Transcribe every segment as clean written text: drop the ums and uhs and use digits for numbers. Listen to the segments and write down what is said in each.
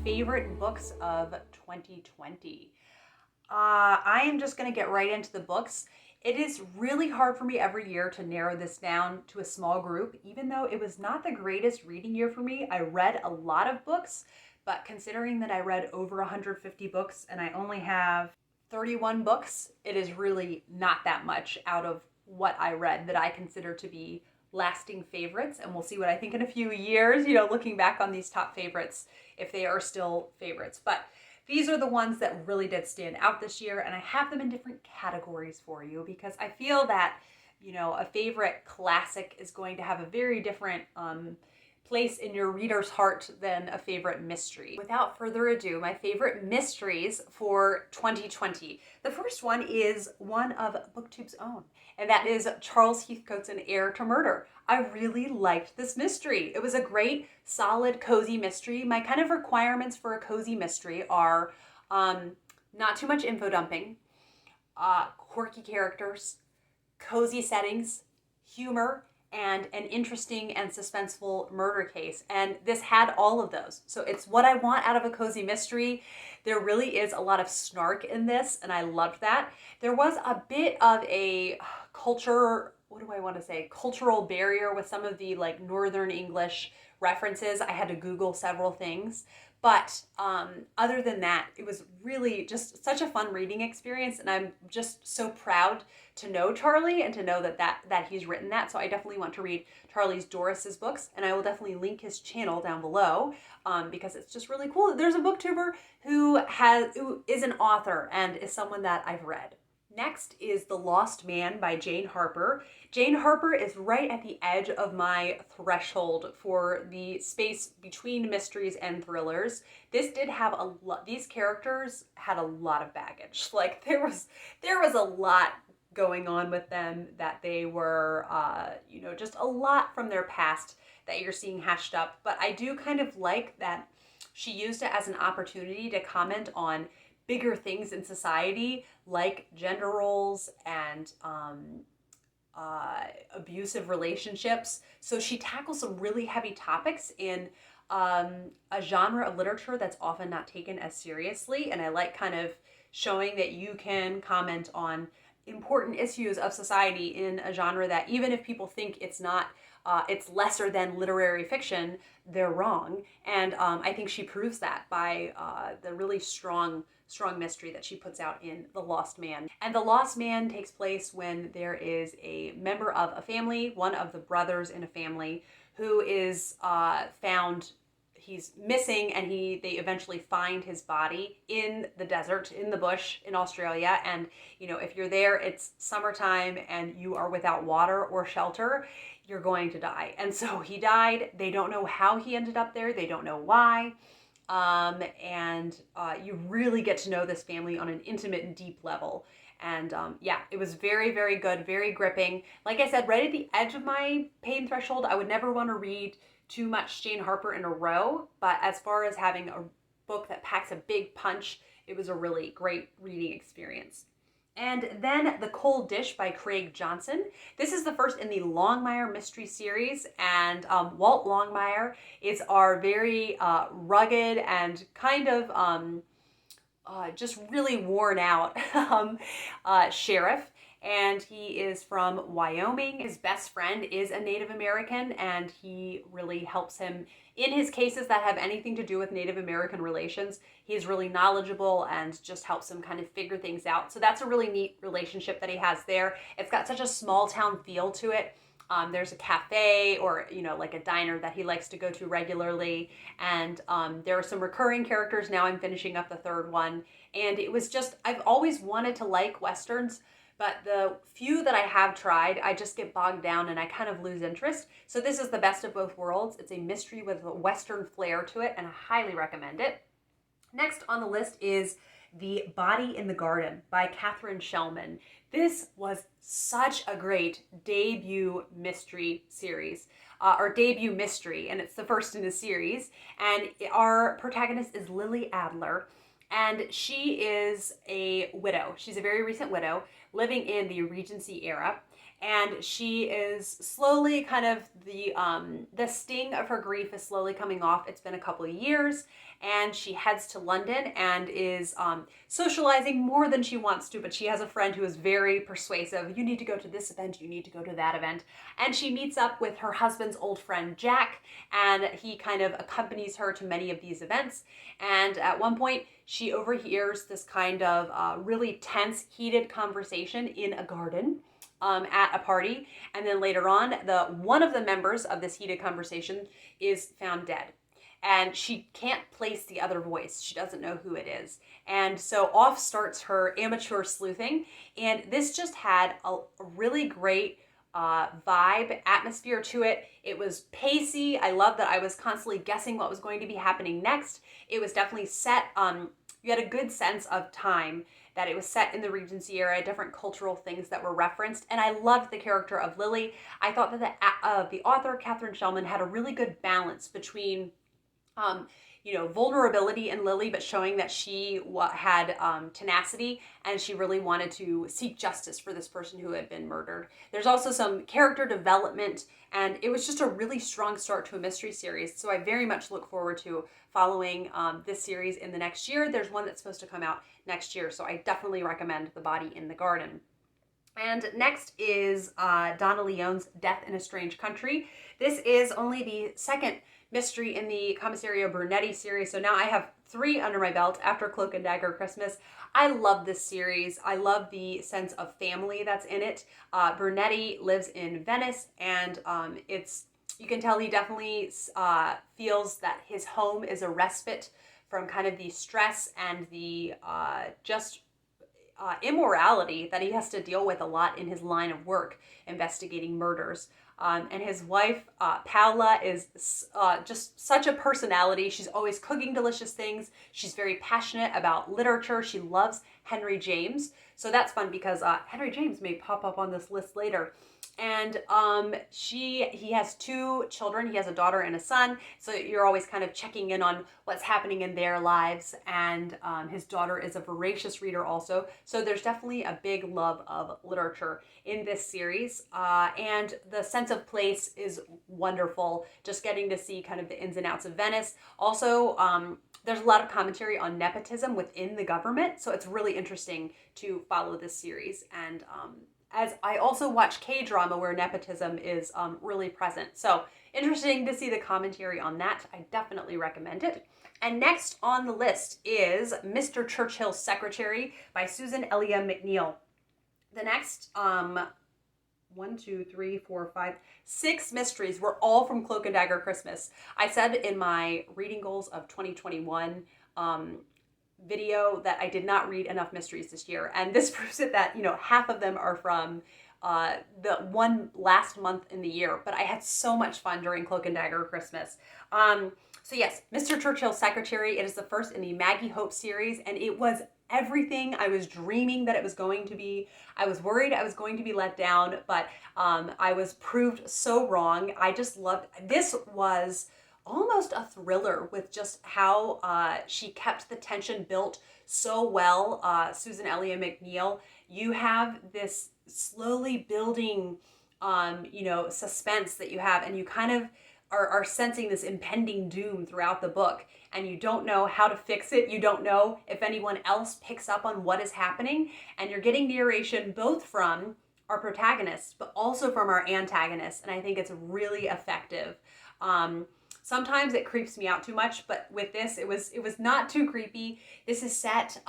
favorite books of 2020. I am just going to get right into the books. It is really hard for me every year to narrow this down to a small group, even though it was not the greatest reading year for me. I read a lot of books, but considering that I read over 150 books and I only have 31 books, it is really not that much out of what I read that I consider to be lasting favorites. And we'll see what I think in a few years, looking back on these top favorites, if they are still favorites. But these are the ones that really did stand out this year, and I have them in different categories for you because I feel that, a favorite classic is going to have a very different place in your reader's heart than a favorite mystery. Without further ado, my favorite mysteries for 2020. The first one is one of BookTube's own, and that is Charles Heathcote's An Heir to Murder. I really liked this mystery. It was a great, solid, cozy mystery. My kind of requirements for a cozy mystery are not too much info dumping, quirky characters, cozy settings, humor, and an interesting and suspenseful murder case. And this had all of those. So it's what I want out of a cozy mystery. There really is a lot of snark in this, and I loved that. There was a bit of a cultural barrier with some of the Northern English references. I had to Google several things. But other than that, it was really just such a fun reading experience, and I'm just so proud to know Charlie and to know that he's written that. So I definitely want to read Charlie Dorris's books, and I will definitely link his channel down below because it's just really cool. There's a booktuber who is an author and is someone that I've read. Next is The Lost Man by Jane Harper. Jane Harper is right at the edge of my threshold for the space between mysteries and thrillers. This did have these characters had a lot of baggage. There was a lot going on with them, that they were, just a lot from their past that you're seeing hashed up. But I do kind of like that she used it as an opportunity to comment on bigger things in society, like gender roles and abusive relationships. So she tackles some really heavy topics in a genre of literature that's often not taken as seriously. And I like kind of showing that you can comment on important issues of society in a genre that, even if people think it's not, it's lesser than literary fiction, they're wrong. And I think she proves that by the really strong mystery that she puts out in The Lost Man. And The Lost Man takes place when there is a member of a family, one of the brothers in a family, who is found. He's missing, and they eventually find his body in the desert, in the bush in Australia. And, if you're there, it's summertime and you are without water or shelter, you're going to die. And so he died. They don't know how he ended up there. They don't know why. You really get to know this family on an intimate and deep level. And it was very, very good, very gripping. Like I said, right at the edge of my pain threshold. I would never want to read too much Jane Harper in a row, but as far as having a book that packs a big punch, it was a really great reading experience. And then The Cold Dish by Craig Johnson. This is the first in the Longmire mystery series, and Walt Longmire is our very rugged and kind of just really worn out sheriff. And he is from Wyoming. His best friend is a Native American, and he really helps him in his cases that have anything to do with Native American relations. He's really knowledgeable and just helps him kind of figure things out. So that's a really neat relationship that he has there. It's got such a small town feel to it. There's a cafe or, like a diner that he likes to go to regularly. And there are some recurring characters. Now I'm finishing up the third one. And it was just, I've always wanted to like Westerns, but the few that I have tried, I just get bogged down and I kind of lose interest. So this is the best of both worlds. It's a mystery with a Western flair to it, and I highly recommend it. Next on the list is The Body in the Garden by Katharine Schellman. This was such a great debut mystery series, or debut mystery, and it's the first in the series. And our protagonist is Lily Adler, and she is a widow. She's a very recent widow living in the Regency era, and she is slowly kind of the sting of her grief is slowly coming off. It's been a couple of years, and she heads to London and is socializing more than she wants to, but she has a friend who is very persuasive. You need to go to this event, you need to go to that event. And she meets up with her husband's old friend Jack, and he kind of accompanies her to many of these events. And at one point, she overhears this kind of really tense, heated conversation in a garden at a party. And then later on, one of the members of this heated conversation is found dead. And she can't place the other voice. She doesn't know who it is. And so off starts her amateur sleuthing. And this just had a really great vibe, atmosphere to it. It was pacey. I love that I was constantly guessing what was going to be happening next. It was definitely set, you had a good sense of time, that it was set in the Regency era, different cultural things that were referenced. And I loved the character of Lily. I thought that the author, Katharine Schellman, had a really good balance between vulnerability in Lily, but showing that she had tenacity, and she really wanted to seek justice for this person who had been murdered. There's also some character development, and it was just a really strong start to a mystery series. So I very much look forward to following this series in the next year. There's one that's supposed to come out next year, so I definitely recommend The Body in the Garden. And next is Donna Leone's Death in a Strange Country. This is only the second mystery in the Commissario Brunetti series, so now I have 3 under my belt after Cloak and Dagger Christmas. I love this series. I love the sense of family that's in it. Brunetti lives in Venice, and you can tell he definitely feels that his home is a respite from kind of the stress and the immorality that he has to deal with a lot in his line of work, investigating murders. And his wife, Paola, is just such a personality. She's always cooking delicious things. She's very passionate about literature. She loves Henry James. So that's fun because Henry James may pop up on this list later. And he has 2 children. He has a daughter and a son. So you're always kind of checking in on what's happening in their lives. And his daughter is a voracious reader also. So there's definitely a big love of literature in this series. And the sense of place is wonderful. Just getting to see kind of the ins and outs of Venice. Also, there's a lot of commentary on nepotism within the government. So it's really interesting to follow this series. And as I also watch K-drama where nepotism is really present. So interesting to see the commentary on that. I definitely recommend it. And next on the list is Mr. Churchill Secretary by Susan Elia Macneal. The next 6 mysteries were all from Cloak and Dagger Christmas. I said in my reading goals of 2021 video that I did not read enough mysteries this year, and this proves it that half of them are from the one last month in the year. But I had so much fun during Cloak and Dagger Christmas. So yes, Mr. Churchill Secretary. It is the first in the Maggie Hope series, and it was everything I was dreaming that it was going to be. I was worried I was going to be let down, but I was proved so wrong. I just loved this. Was almost a thriller with just how she kept the tension built so well. Susan Elia Macneal, you have this slowly building, suspense that you have, and you kind of are sensing this impending doom throughout the book, and you don't know how to fix it. You don't know if anyone else picks up on what is happening, and you're getting narration both from our protagonists, but also from our antagonists, and I think it's really effective. Sometimes it creeps me out too much, but with this, it was not too creepy. This is set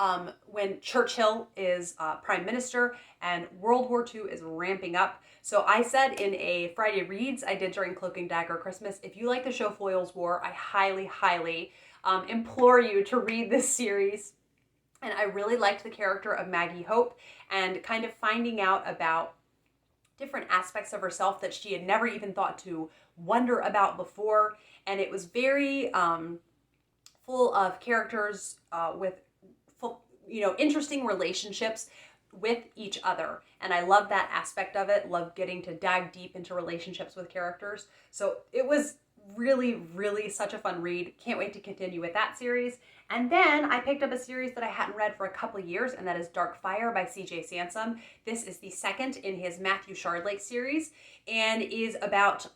when Churchill is Prime Minister and World War II is ramping up. So I said in a Friday Reads I did during Cloak and Dagger Christmas, if you like the show Foyle's War, I highly, highly implore you to read this series. And I really liked the character of Maggie Hope and kind of finding out about different aspects of herself that she had never even thought to wonder about before. And it was very full of characters with interesting relationships with each other. And I love that aspect of it. Love getting to dive deep into relationships with characters. So it was really, really such a fun read. Can't wait to continue with that series. And then I picked up a series that I hadn't read for a couple of years, and that is Dark Fire by C.J. Sansom. This is the second in his Matthew Shardlake series, and is about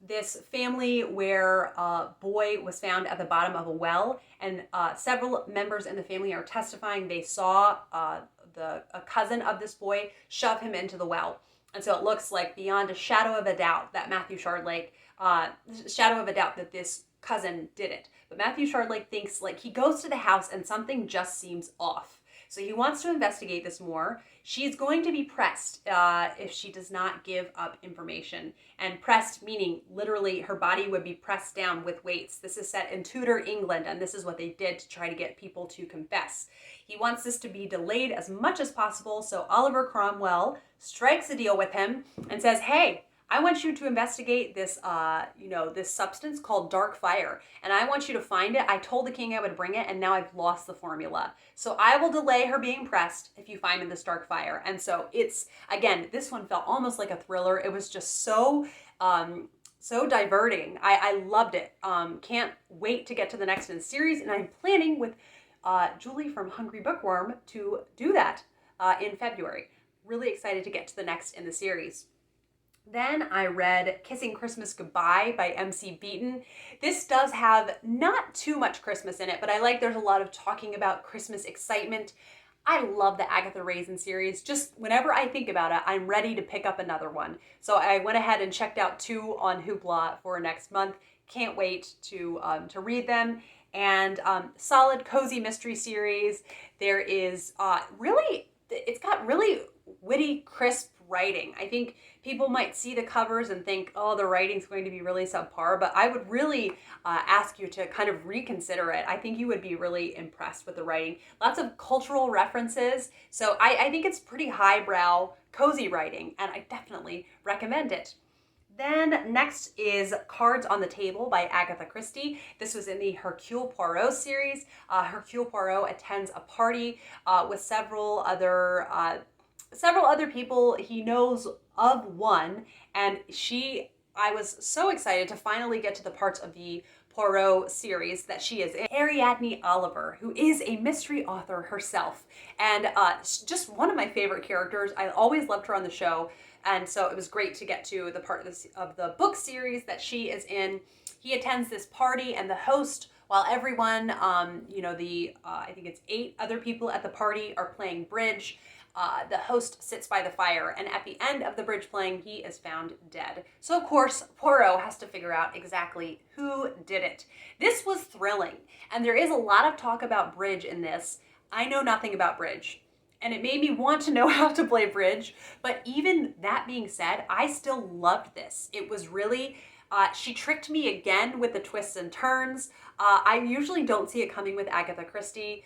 this family where a boy was found at the bottom of a well, and several members in the family are testifying they saw a cousin of this boy shove him into the well. And so it looks like beyond a shadow of a doubt that Matthew Shardlake, shadow of a doubt that this cousin did it. But Matthew Shardlake thinks, like, he goes to the house and something just seems off. So he wants to investigate this more. She's going to be pressed if she does not give up information. And pressed meaning literally her body would be pressed down with weights. This is set in Tudor England, and this is what they did to try to get people to confess. He wants this to be delayed as much as possible, so Oliver Cromwell strikes a deal with him and says, hey, I want you to investigate this, this substance called dark fire, and I want you to find it. I told the king I would bring it, and now I've lost the formula. So I will delay her being pressed if you find me this dark fire. And so it's, again, this one felt almost like a thriller. It was just so diverting. I loved it. Can't wait to get to the next in the series, and I'm planning with Julie from Hungry Bookworm to do that in February. Really excited to get to the next in the series. Then I read Kissing Christmas Goodbye by M.C. Beaton. This does have not too much Christmas in it, but I like there's a lot of talking about Christmas excitement. I love the Agatha Raisin series. Just whenever I think about it, I'm ready to pick up another one. So I went ahead and checked out 2 on Hoopla for next month. Can't wait to read them. And solid, cozy mystery series. There is it's got really witty, crisp writing. I think people might see the covers and think, oh, the writing's going to be really subpar, but I would really ask you to kind of reconsider it. I think you would be really impressed with the writing. Lots of cultural references. So I think it's pretty highbrow, cozy writing, and I definitely recommend it. Then next is Cards on the Table by Agatha Christie. This was in the Hercule Poirot series. Hercule Poirot attends a party with several other people. He knows of one, and I was so excited to finally get to the parts of the Poirot series that she is in. Ariadne Oliver, who is a mystery author herself, and just one of my favorite characters. I always loved her on the show, and so it was great to get to the part of the book series that she is in. He attends this party, and the host, while everyone, I think it's 8 other people at the party are playing bridge, the host sits by the fire, and at the end of the bridge playing, he is found dead. So, of course, Poirot has to figure out exactly who did it. This was thrilling, and there is a lot of talk about bridge in this. I know nothing about bridge, and it made me want to know how to play bridge, but even that being said, I still loved this. It was really, she tricked me again with the twists and turns. I usually don't see it coming with Agatha Christie.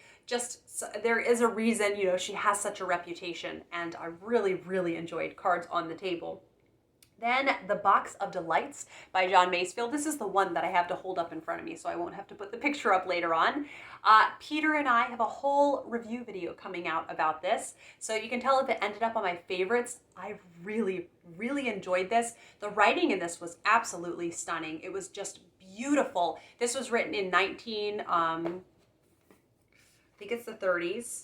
There is a reason, she has such a reputation, and I really, really enjoyed Cards on the Table. Then The Box of Delights by John Masefield. This is the one that I have to hold up in front of me, so I won't have to put the picture up later on. Peter and I have a whole review video coming out about this, so you can tell if it ended up on my favorites. I really, really enjoyed this. The writing in this was absolutely stunning. It was just beautiful. This was written in I think it's the 30s.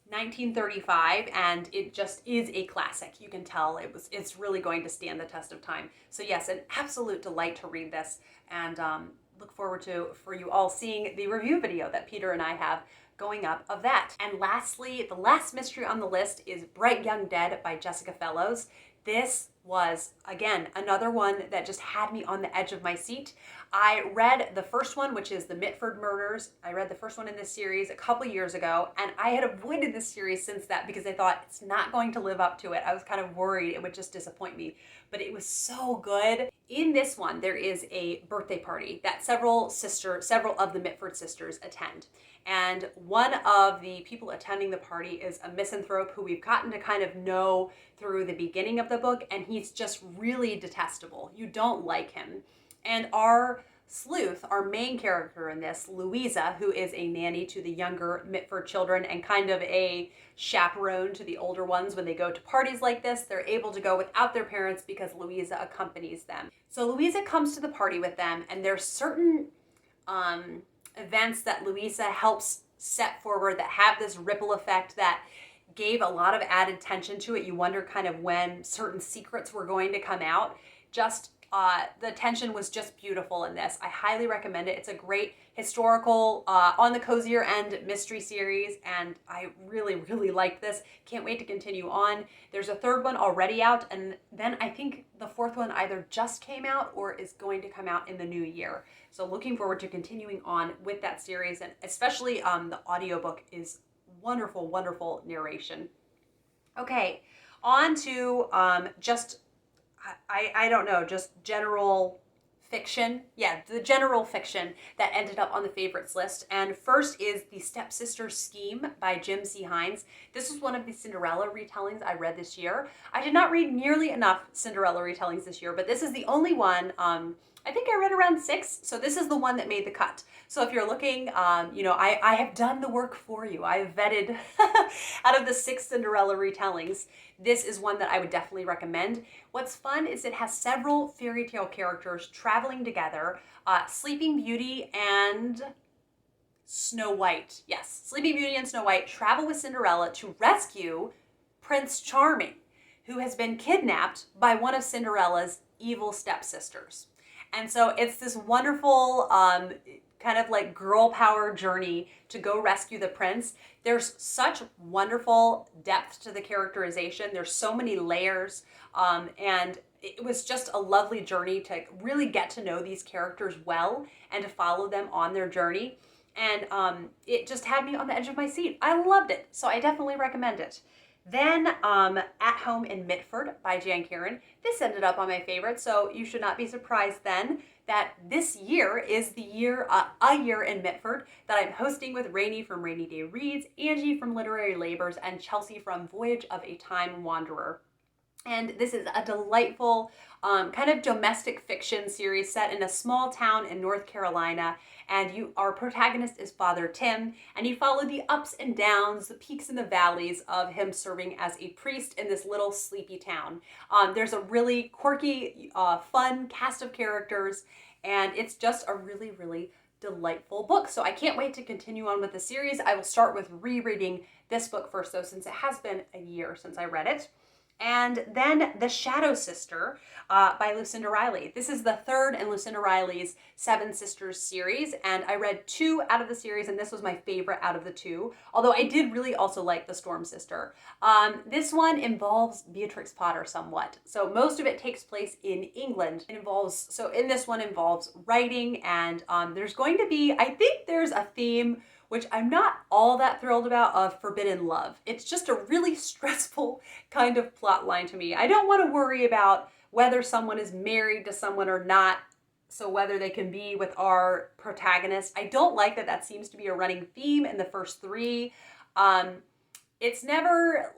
1935, and it just is a classic. You can tell it's really going to stand the test of time. So yes, an absolute delight to read this, and look forward for you all seeing the review video that Peter and I have going up of that. And lastly, the last mystery on the list is Bright Young Dead by Jessica Fellowes. This was, again, another one that just had me on the edge of my seat. I read the first one, which is the Mitford murders. I read the first one in this series a couple years ago, and I had avoided this series since that because I thought it's not going to live up to it. I was kind of worried it would just disappoint me, but it was so good. In this one, there is a birthday party that several of the Mitford sisters attend. And one of the people attending the party is a misanthrope who we've gotten to kind of know through the beginning of the book, and he's just really detestable. You don't like him. And our sleuth, our main character in this, Louisa, who is a nanny to the younger Mitford children and kind of a chaperone to the older ones when they go to parties like this, they're able to go without their parents because Louisa accompanies them. So Louisa comes to the party with them, and there's certain events that Louisa helps set forward that have this ripple effect that gave a lot of added tension to it. You wonder kind of when certain secrets were going to come out. Just the tension was just beautiful in this. I highly recommend it. It's a great historical, on the cozier end mystery series, and I really, really liked this. Can't wait to continue on. There's a third one already out, and then I think the fourth one either just came out or is going to come out in the new year. So looking forward to continuing on with that series, and especially the audiobook is wonderful, wonderful narration. Okay, on to just I don't know, just general fiction. Yeah, the general fiction that ended up on the favorites list. And first is The Stepsister Scheme by Jim C. Hines. This was one of the Cinderella retellings I read this year. I did not read nearly enough Cinderella retellings this year, but this is the only one. I think I read around 6, so this is the one that made the cut. So if you're looking, I have done the work for you. I have vetted out of the 6 Cinderella retellings. This is one that I would definitely recommend. What's fun is it has several fairy tale characters traveling together. Sleeping Beauty and Snow White. Yes, Sleeping Beauty and Snow White travel with Cinderella to rescue Prince Charming, who has been kidnapped by one of Cinderella's evil stepsisters. And so it's this wonderful kind of like girl power journey to go rescue the prince. There's such wonderful depth to the characterization. There's so many layers, and it was just a lovely journey to really get to know these characters well and to follow them on their journey. And it just had me on the edge of my seat. I loved it, so I definitely recommend it. Then At Home in Mitford by Jan Karon. This ended up on my favorite, so you should not be surprised then that this year is the year, A Year in Mitford, that I'm hosting with Rainey from Rainy Day Reads, Angie from Literary Labors, and Chelsea from Voyage of a Time Wanderer. And this is a delightful kind of domestic fiction series set in a small town in North Carolina. And our protagonist is Father Tim, and you follow the ups and downs, the peaks and the valleys of him serving as a priest in this little sleepy town. There's a really quirky, fun cast of characters, and it's just a really, really delightful book. So I can't wait to continue on with the series. I will start with rereading this book first, though, since it has been a year since I read it. And then The Shadow Sister by Lucinda Riley. This is the third in Lucinda Riley's Seven Sisters series, and I read 2 out of the series, and this was my favorite out of the 2, although I did really also like The Storm Sister. This one involves Beatrix Potter somewhat. So most of it takes place in England. In this one involves writing, and there's going to be, I think there's a theme which I'm not all that thrilled about, of forbidden love. It's just a really stressful kind of plot line to me. I don't want to worry about whether someone is married to someone or not, so whether they can be with our protagonist. I don't like that that seems to be a running theme in the first 3. It's never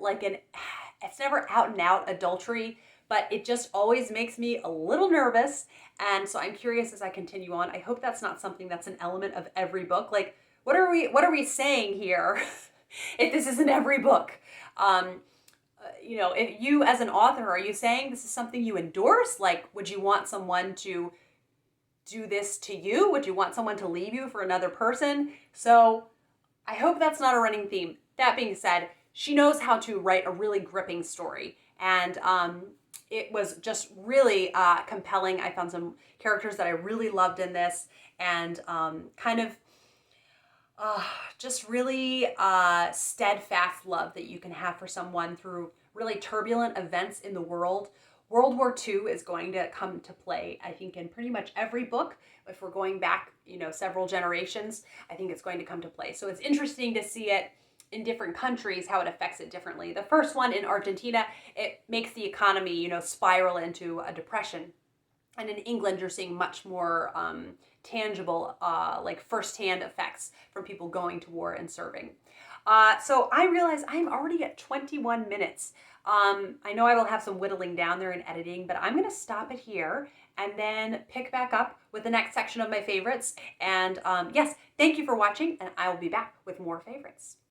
out and out adultery, but it just always makes me a little nervous. And so I'm curious as I continue on. I hope that's not something that's an element of every book. Like, what are we saying here if this isn't every book? If you as an author, are you saying this is something you endorse? Like, would you want someone to do this to you? Would you want someone to leave you for another person? So I hope that's not a running theme. That being said, she knows how to write a really gripping story. And it was just really compelling. I found some characters that I really loved in this, and just really steadfast love that you can have for someone through really turbulent events in the world. World War II is going to come to play, I think, in pretty much every book. If we're going back, several generations, I think it's going to come to play. So it's interesting to see it in different countries, how it affects it differently. The first one in Argentina, it makes the economy, spiral into a depression. And in England, you're seeing much more tangible, like firsthand effects from people going to war and serving. So I realize I'm already at 21 minutes. I know I will have some whittling down there in editing, but I'm going to stop it here and then pick back up with the next section of my favorites. And yes, thank you for watching, and I will be back with more favorites.